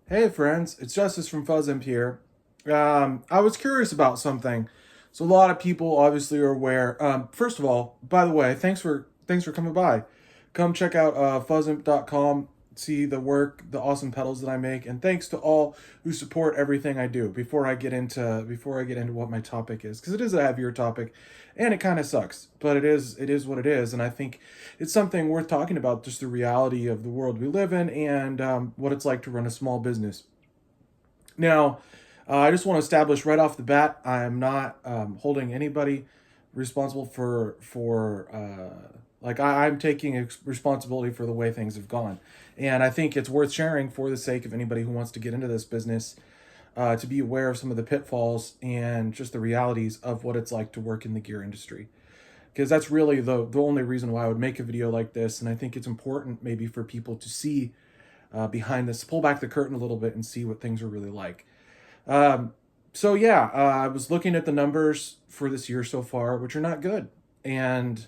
Hey friends, it's Justice from FuzzImp here. I was curious about something. So a lot of people obviously are aware. First of all, by the way, thanks for coming by. Come check out fuzzimp.com, see the work, the awesome pedals that I make, and thanks to all who support everything I do. Before I get into what my topic is, because it is a heavier topic, and it kind of sucks, but it is what it is, and I think it's something worth talking about. Just the reality of the world we live in, and what it's like to run a small business. Now, I just want to establish right off the bat, I am not holding anybody responsible I'm taking responsibility for the way things have gone, and I think it's worth sharing for the sake of anybody who wants to get into this business, to be aware of some of the pitfalls and just the realities of what it's like to work in the gear industry. Because that's really the only reason why I would make a video like this, and I think it's important maybe for people to see behind this, pull back the curtain a little bit and see what things are really like. Um, so yeah, I was looking at the numbers for this year so far, which are not good, and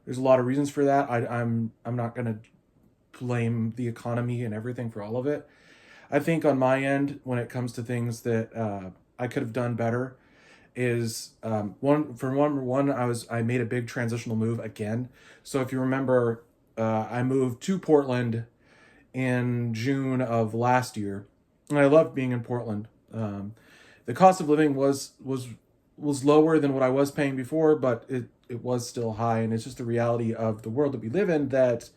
there's a lot of reasons for that. I'm not gonna blame the economy and everything for all of it. I think on my end, when it comes to things that I could have done better, is one I made a big transitional move again. So if you remember, I moved to Portland in June of last year, and I loved being in Portland. The cost of living was lower than what I was paying before, but it was still high, and it's just the reality of the world that we live in that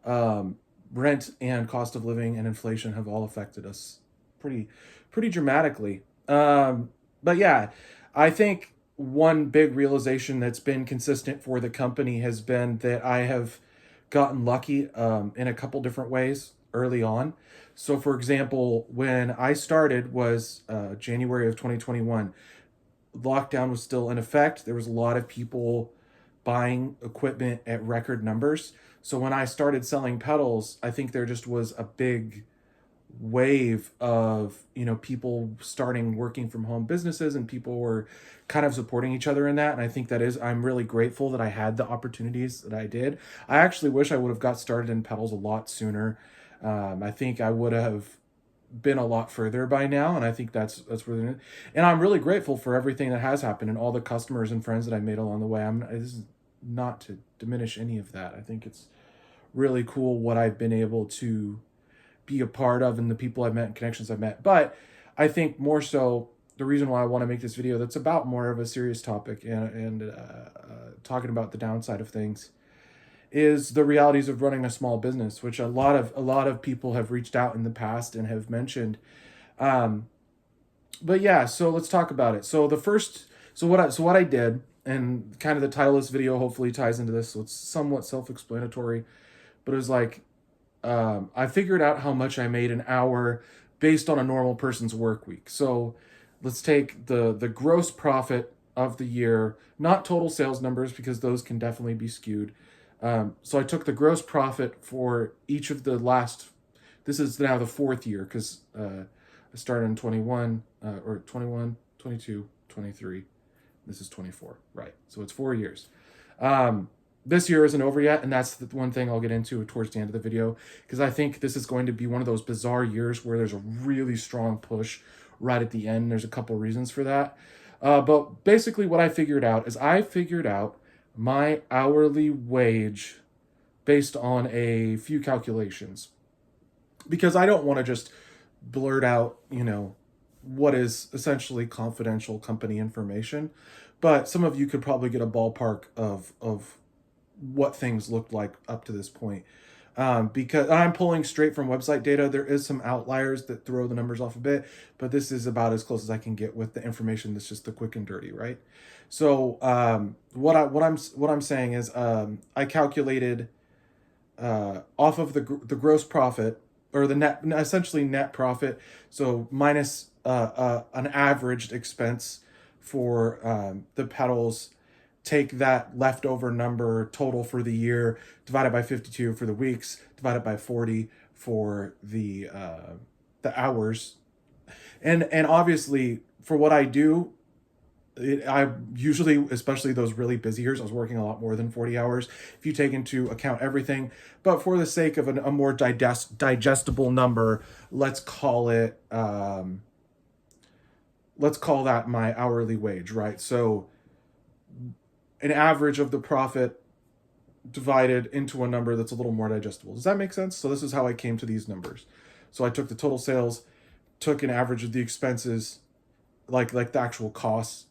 um, rent and cost of living and inflation have all affected us pretty pretty dramatically. But yeah, I think one big realization that's been consistent for the company has been that I have gotten lucky in a couple different ways early on. So, for example, when I started was January of 2021. Lockdown was still in effect. There was a lot of people buying equipment at record numbers. So when I started selling pedals, I think there just was a big wave of people starting working from home businesses, and people were kind of supporting each other in that. And I think I'm really grateful that I had the opportunities that I did. I actually wish I would have got started in pedals a lot sooner. I think I would have been a lot further by now, and I think that's really, and I'm really grateful for everything that has happened and all the customers and friends that I made along the way. This is not to diminish any of that. I think it's really cool what I've been able to be a part of and the people I've met and connections I've met. But I think more so the reason why I want to make this video that's about more of a serious topic, and talking about the downside of things, is the realities of running a small business, which a lot of people have reached out in the past and have mentioned. Um, but yeah, so let's talk about it. So what I did, and kind of the title of this video hopefully ties into this, so it's somewhat self-explanatory. But it was like, I figured out how much I made an hour based on a normal person's work week. So let's take the gross profit of the year, not total sales numbers because those can definitely be skewed. So I took the gross profit for each of the last. This is now the fourth year because I started in 21, or 21, 22, 23. This is 24, right? So it's 4 years. This year isn't over yet, and that's the one thing I'll get into towards the end of the video, because I think this is going to be one of those bizarre years where there's a really strong push right at the end. There's a couple reasons for that. But basically, what I figured out is I figured out my hourly wage based on a few calculations, because I don't want to just blurt out, what is essentially confidential company information, but some of you could probably get a ballpark of what things looked like up to this point. Because I'm pulling straight from website data. There is some outliers that throw the numbers off a bit, but this is about as close as I can get with the information that's just the quick and dirty, right? So what I'm saying is, I calculated off of the gross profit, or the net, essentially net profit. So minus an averaged expense for the pedals. Take that leftover number total for the year, divided by 52 for the weeks, divided by 40 for the hours, and obviously for what I do, I usually, especially those really busy years, I was working a lot more than 40 hours if you take into account everything. But for the sake of a more digestible number, let's call it, let's call that my hourly wage, right? So an average of the profit divided into a number that's a little more digestible. Does that make sense? So this is how I came to these numbers. So I took the total sales, took an average of the expenses, like the actual costs,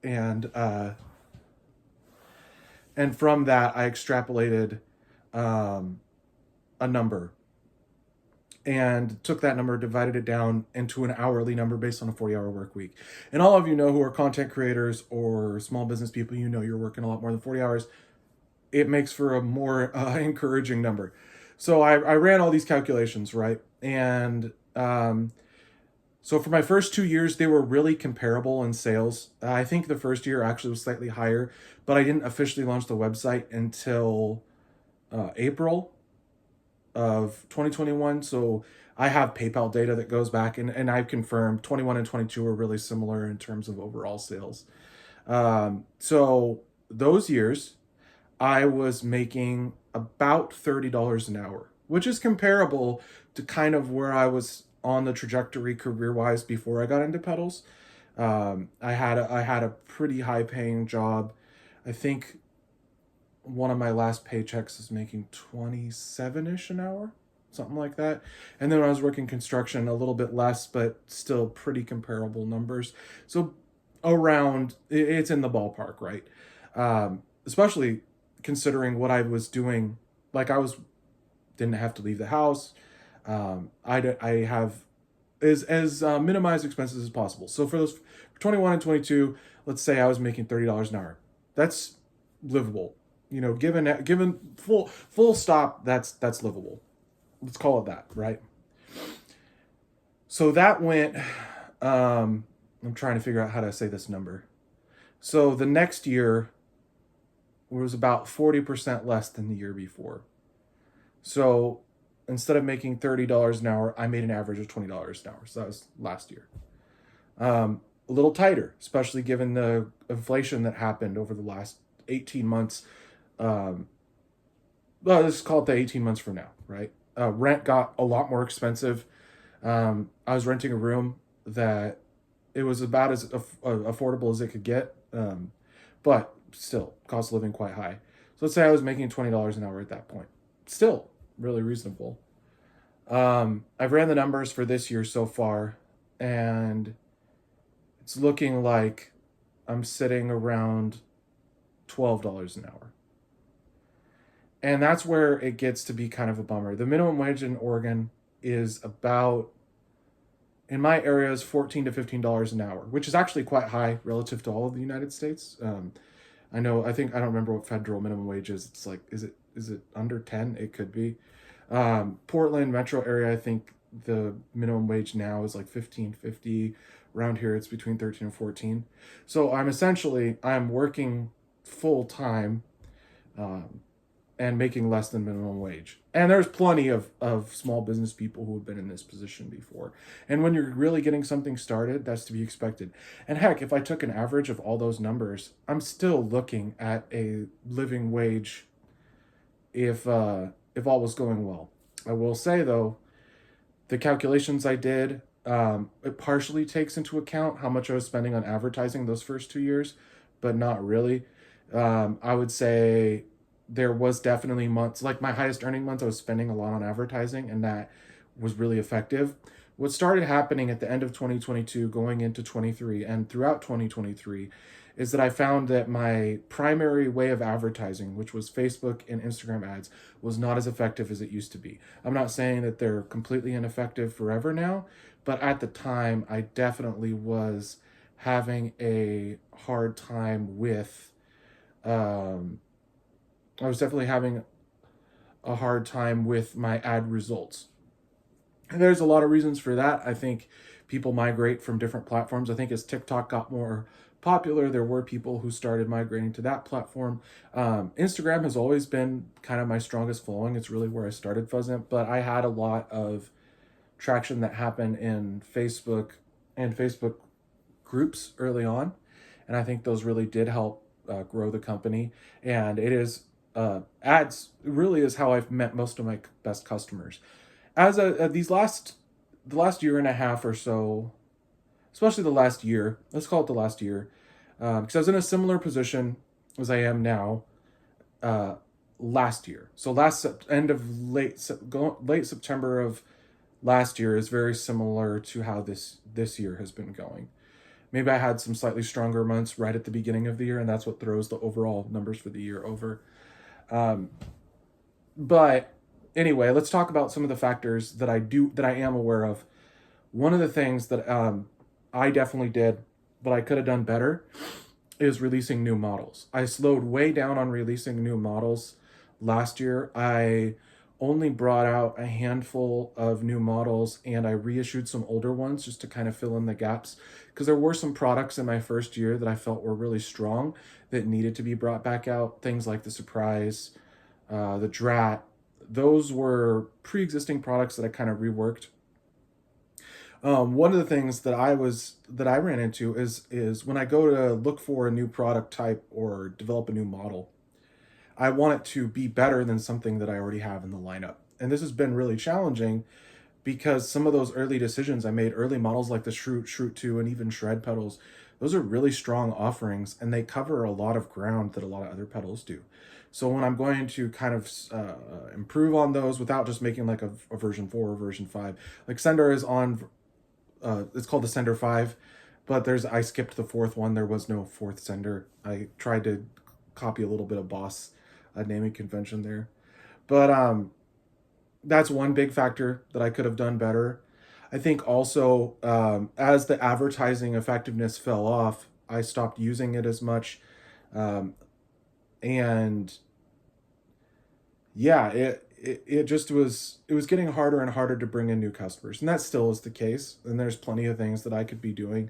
and from that I extrapolated a number and took that number, divided it down into an hourly number based on a 40-hour work week. And all of you know who are content creators or small business people, you know you're working a lot more than 40 hours. It makes for a more encouraging number. So I ran all these calculations, right? And so for my first 2 years, they were really comparable in sales. I think the first year actually was slightly higher, but I didn't officially launch the website until April of 2021. So I have PayPal data that goes back, and I've confirmed 21 and 22 are really similar in terms of overall sales. So those years, I was making about $30 an hour, which is comparable to kind of where I was on the trajectory career-wise before I got into pedals. I had a pretty high-paying job. I think one of my last paychecks is making 27-ish an hour, something like that. And then when I was working construction, a little bit less, but still pretty comparable numbers. So around, it's in the ballpark, right? Especially considering what I was doing. Like didn't have to leave the house. I have as minimized expenses as possible. So for 21 and 22, let's say I was making $30 an hour. That's livable. You know, given full stop, that's livable. Let's call it that, right? So that went. I'm trying to figure out how to say this number. So the next year was about 40% less than the year before. So instead of making $30 an hour, I made an average of $20 an hour. So that was last year. A little tighter, especially given the inflation that happened over the last 18 months. Well, let's call it the 18 months from now, right? Rent got a lot more expensive. I was renting a room that it was about as affordable as it could get, but still, cost of living quite high. So let's say I was making $20 an hour at that point. Still really reasonable. I've ran the numbers for this year so far, and it's looking like I'm sitting around $12 an hour. And that's where it gets to be kind of a bummer. The minimum wage in Oregon is about, in my area, is $14 to $15 an hour, which is actually quite high relative to all of the United States. I don't remember what federal minimum wage is. It's like, is it under 10? It could be. Portland metro area, I think the minimum wage now is like $15.50. Around here, it's between 13 and 14. So I'm working full time, and making less than minimum wage. And there's plenty of small business people who have been in this position before. And when you're really getting something started, that's to be expected. And heck, if I took an average of all those numbers, I'm still looking at a living wage if all was going well. I will say, though, the calculations I did, it partially takes into account how much I was spending on advertising those first 2 years, but not really. I would say there was definitely months, like my highest earning month, I was spending a lot on advertising, and that was really effective. What started happening at the end of 2022, going into 23, and throughout 2023, is that I found that my primary way of advertising, which was Facebook and Instagram ads, was not as effective as it used to be. I'm not saying that they're completely ineffective forever now, but at the time, I definitely was having a hard time with my ad results. And there's a lot of reasons for that. I think people migrate from different platforms. I think as TikTok got more popular, there were people who started migrating to that platform. Instagram has always been kind of my strongest following. It's really where I started Fuzzamp, but I had a lot of traction that happened in Facebook and Facebook groups early on. And I think those really did help grow the company. And it is ads really is how I've met most of my best customers. As the last year and a half or so, especially the last year, let's call it the last year, because I was in a similar position as I am now uh, last year. So end of late September of last year is very similar to how this year has been going. Maybe I had some slightly stronger months right at the beginning of the year, and that's what throws the overall numbers for the year over. Um, but anyway, let's talk about some of the factors that I am aware of. One of the things that I definitely did, but I could have done better, is releasing new models. I slowed way down on releasing new models last year. I only brought out a handful of new models and I reissued some older ones just to kind of fill in the gaps because there were some products in my first year that I felt were really strong that needed to be brought back out. Things like the Surprise, the Drat. Those were pre-existing products that I kind of reworked. One of the things that I ran into is when I go to look for a new product type or develop a new model, I want it to be better than something that I already have in the lineup. And this has been really challenging because some of those early decisions I made, early models like the Shroot 2, and even Shred pedals, those are really strong offerings and they cover a lot of ground that a lot of other pedals do. So when I'm going to kind of improve on those without just making like a version 4 or version 5, like Sender is on, it's called the Sender 5, but I skipped the fourth one. There was no fourth Sender. I tried to copy a little bit of Boss naming convention there. But that's one big factor that I could have done better. I think also as the advertising effectiveness fell off, I stopped using it as much. And yeah, it just it was getting harder and harder to bring in new customers. And that still is the case. And there's plenty of things that I could be do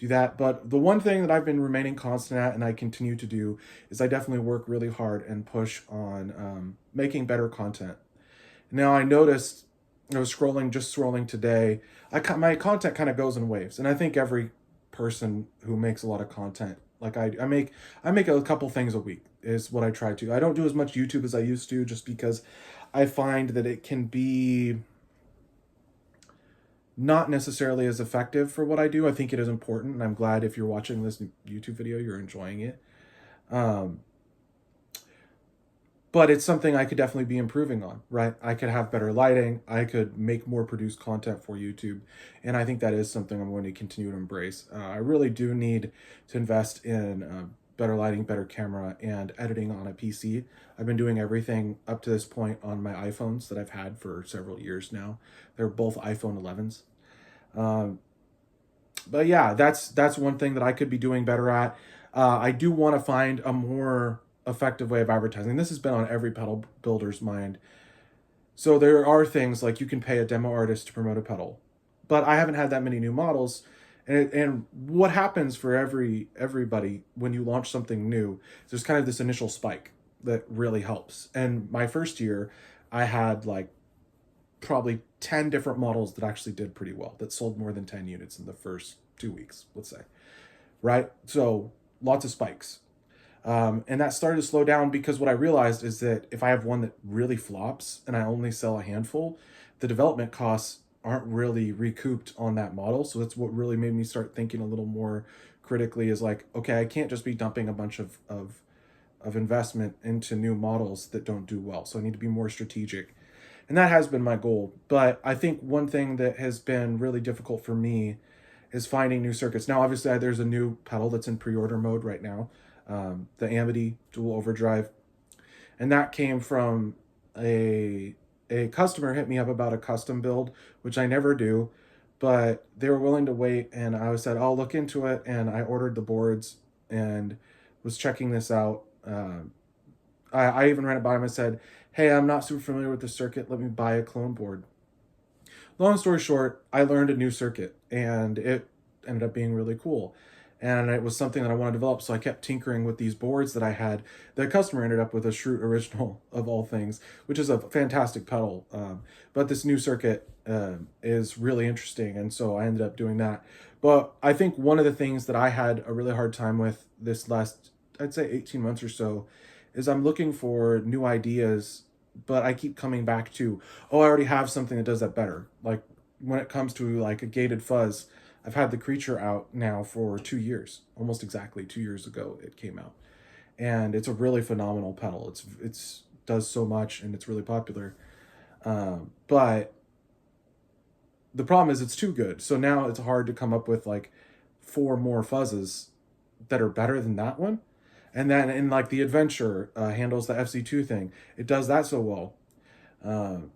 that. But the one thing that I've been remaining constant at and I continue to do is I definitely work really hard and push on making better content. Now I noticed I was just scrolling today. My content kind of goes in waves, and I think every person who makes a lot of content, like I make a couple things a week is what I try to. I don't do as much YouTube as I used to, just because I find that it can be not necessarily as effective for what I do. I think it is important, and I'm glad if you're watching this YouTube video, you're enjoying it. But it's something I could definitely be improving on, right? I could have better lighting. I could make more produced content for YouTube. And I think that is something I'm going to continue to embrace. I really do need to invest in better lighting, better camera, and editing on a PC. I've been doing everything up to this point on my iPhones that I've had for several years now. They're both iPhone 11s. But yeah, that's one thing that I could be doing better at. I do want to find a more effective way of advertising. This has been on every pedal builder's mind. So there are things like you can pay a demo artist to promote a pedal, but I haven't had that many new models. And what happens for everybody when you launch something new, there's kind of this initial spike that really helps. And my first year, I had like probably 10 different models that actually did pretty well, that sold more than 10 units in the first 2 weeks, let's say, right? So lots of spikes. And that started to slow down because what I realized is that if I have one that really flops and I only sell a handful, the development costs aren't really recouped on that model. So that's what really made me start thinking a little more critically, is like, okay, I can't just be dumping a bunch of investment into new models that don't do well. So I need to be more strategic. And that has been my goal. But I think one thing that has been really difficult for me is finding new circuits. Now, obviously, there's a new pedal that's in pre-order mode right now. The Amity Dual Overdrive, and that came from a customer hit me up about a custom build, which I never do, but they were willing to wait, and I said I'll look into it, and I ordered the boards and was checking this out. I even ran it by him and said, hey, I'm not super familiar with the circuit, let me buy a clone board. Long story short, I learned a new circuit and it ended up being really cool. And it was something that I wanted to develop, so I kept tinkering with these boards that I had. The customer ended up with a Shroot original, of all things, which is a fantastic pedal. But this new circuit is really interesting, and so I ended up doing that. But I think one of the things that I had a really hard time with this last, I'd say 18 months or so, is I'm looking for new ideas, but I keep coming back to, oh, I already have something that does that better. Like when it comes to like a gated fuzz, I've had the Creature out now for 2 years, almost exactly 2 years ago it came out. And it's a really phenomenal pedal. It's does so much and it's really popular. But the problem is it's too good. So now it's hard to come up with like four more fuzzes that are better than that one. And then in like the Adventure handles the FC2 thing. It does that so well. Um,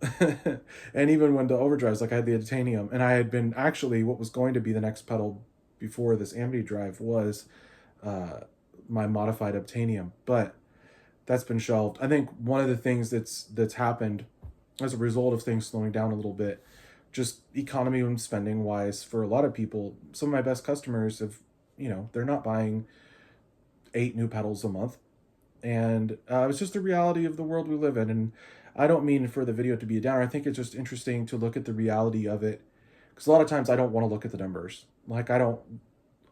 and even when the overdrives, like I had the titanium, and I had been actually what was going to be the next pedal before this Amity drive was uh, my modified obtanium, but that's been shelved. I think one of the things that's happened as a result of things slowing down a little bit, just economy and spending wise, for a lot of people, some of my best customers have, they're not buying 8 new pedals a month, and it's just the reality of the world we live in. And I don't mean for the video to be a downer. I think it's just interesting to look at the reality of it, because a lot of times I don't want to look at the numbers. Like I don't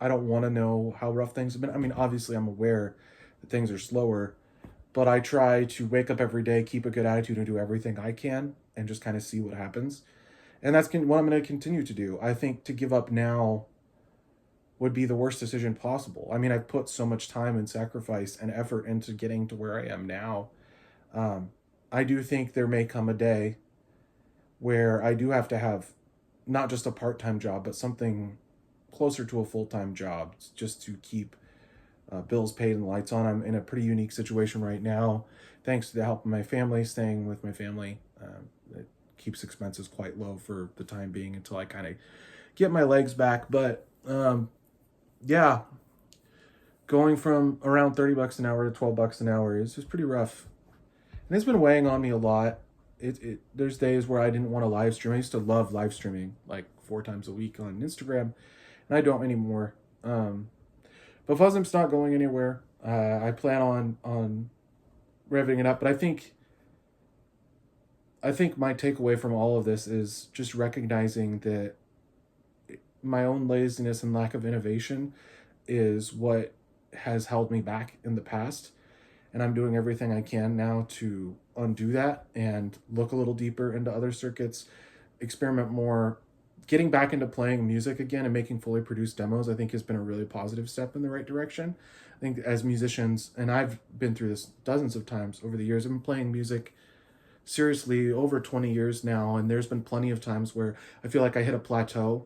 want to know how rough things have been. I mean, obviously I'm aware that things are slower, but I try to wake up every day, keep a good attitude, and do everything I can, and just kind of see what happens. And that's what I'm going to continue to do. I think to give up now would be the worst decision possible. I mean, I've put so much time and sacrifice and effort into getting to where I am now. Um, I do think there may come a day where I do have to have not just a part-time job, but something closer to a full-time job just to keep bills paid and lights on. I'm in a pretty unique situation right now, thanks to the help of my family, staying with my family. It keeps expenses quite low for the time being until I kind of get my legs back. But yeah, going from around $30 an hour to $12 an hour is just pretty rough, and it's been weighing on me a lot. There's days where I didn't want to live stream. I used to love live streaming like 4 times a week on Instagram, and I don't anymore. But Fuzzim's not going anywhere. I plan on revving it up, but I think my takeaway from all of this is just recognizing that my own laziness and lack of innovation is what has held me back in the past, and I'm doing everything I can now to undo that and look a little deeper into other circuits, experiment more. Getting back into playing music again and making fully produced demos, I think, has been a really positive step in the right direction. I think as musicians, and I've been through this dozens of times over the years, I've been playing music seriously over 20 years now, and there's been plenty of times where I feel like I hit a plateau.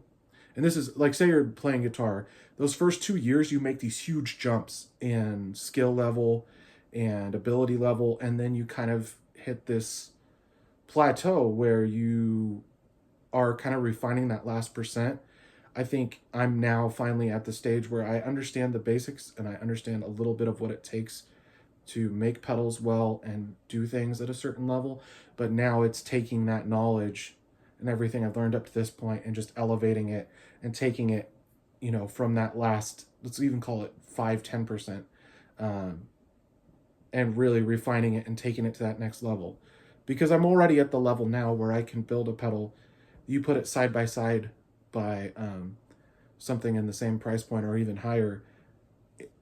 And this is like, say you're playing guitar, those first 2 years you make these huge jumps in skill level and ability level, and then you kind of hit this plateau where you are kind of refining that last percent. I think I'm now finally at the stage where I understand the basics and I understand a little bit of what it takes to make pedals well and do things at a certain level. But now it's taking that knowledge and everything I've learned up to this point and just elevating it and taking it, from that last, let's even call it 5-10%, and really refining it and taking it to that next level. Because I'm already at the level now where I can build a pedal. You put it side by side by something in the same price point or even higher,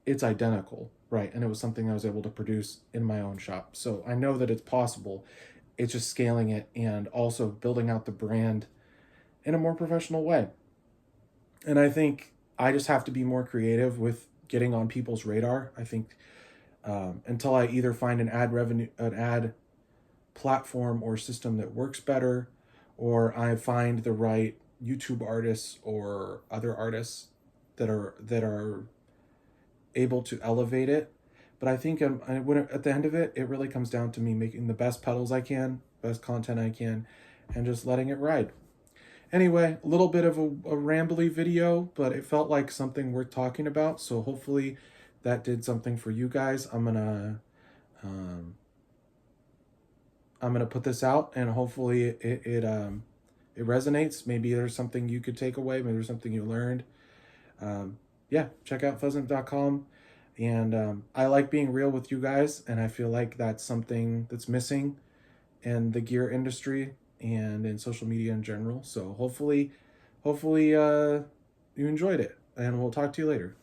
it's identical, right? And it was something I was able to produce in my own shop. So I know that it's possible. It's just scaling it and also building out the brand in a more professional way. And I think I just have to be more creative with getting on people's radar. I think until I either find an ad platform or system that works better, or I find the right YouTube artists or other artists that are able to elevate it. But I think at the end of it, it really comes down to me making the best pedals I can, best content I can, and just letting it ride. Anyway, a little bit of a rambly video, but it felt like something worth talking about. So hopefully that did something for you guys. I'm gonna put this out, and hopefully it resonates. Maybe there's something you could take away. Maybe there's something you learned. Yeah, check out fuzzimp.com. And I like being real with you guys, and I feel like that's something that's missing in the gear industry and in social media in general. So hopefully you enjoyed it, and we'll talk to you later.